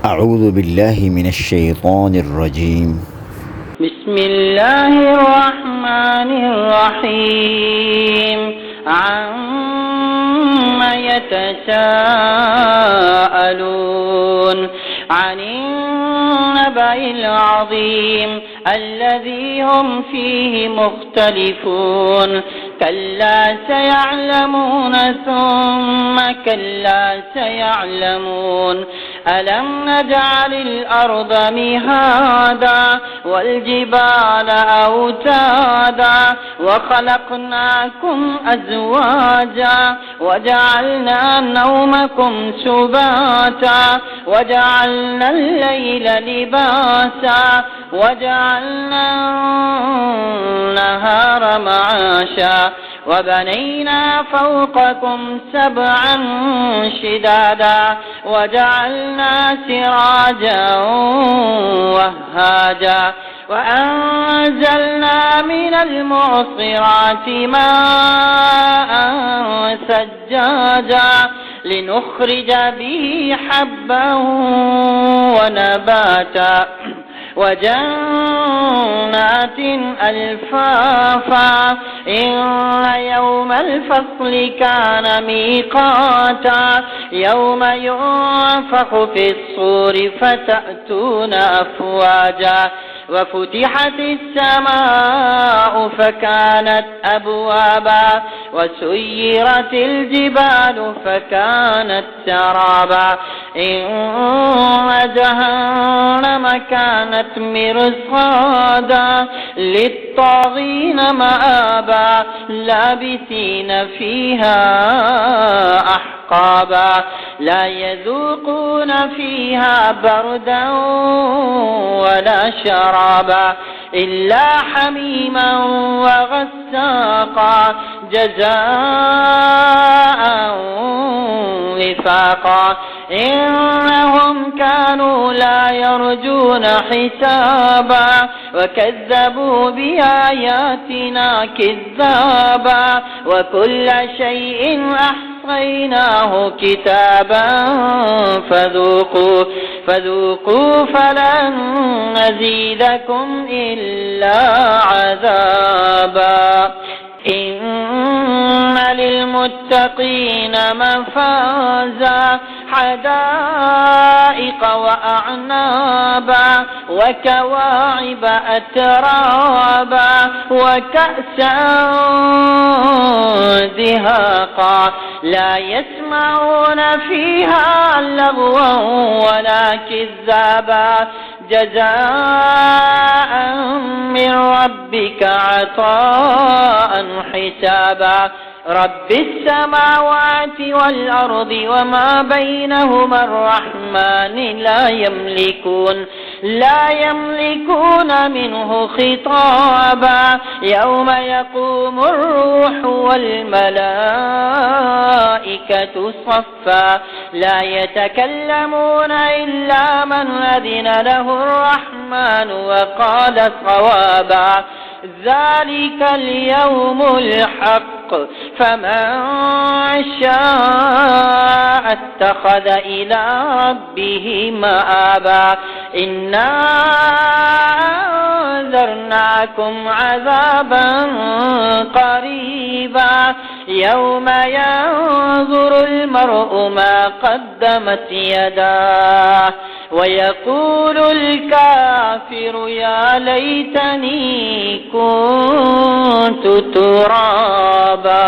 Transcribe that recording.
أعوذ بالله من الشيطان الرجيم. بسم الله الرحمن الرحيم. عما يتساءلون عن النبأ العظيم الذي هم فيه مختلفون. كلا سيعلمون ثم كلا سيعلمون. ألم نجعل الأرض مهادا والجبال أوتادا وخلقناكم أزواجا وجعلنا نومكم سباتا وجعلنا الليل لباسا وجعلنا النهار معاشا وبنينا فوقكم سبعا شدادا وجعلنا سراجا وهاجا وأنزلنا من المعصرات ماء ثجاجا لنخرج به حبا ونباتا وجنات ألفافا إن يوم الفصل كان ميقاتا يوم ينفخ في الصور فتأتون أفواجا وفتحت السماء فكانت أبوابا وسيرت الجبال فكانت سرابا إن جهنم كانت مرصادا للطاغين مآبا لابثين فيها أحقابا لا يذوقون فيها بردا ولا شرابا إلا حميما وغساقا جزاء وفاقا إنهم كانوا لا يرجون حسابا وكذبوا بآياتنا كذابا وكل شيء أحصيناه كتابا فذوقوا فلن نزيدكم إلا عذابا إن للمتقين مفازا حدائق وأعنابا وكواعب أترابا وكأسا دهاقا لا يسمعون فيها لغوا ولا كذابا جزاء من ربك عطاء حسابا رب السماوات والأرض وما بينهما الرحمن لا يملكون منه خطابا يوم يقوم الروح والملائكة صفا لا يتكلمون إلا من أذن له الرحمن وقال صوابا ذلك اليوم الحق فمن شاء اتخذ إلى ربه مآبا إنا أنذرناكم عذابا قريبا يوم ينظر المرء ما قدمت يداه ويقول الكافر يا ليتني كنت ترابا.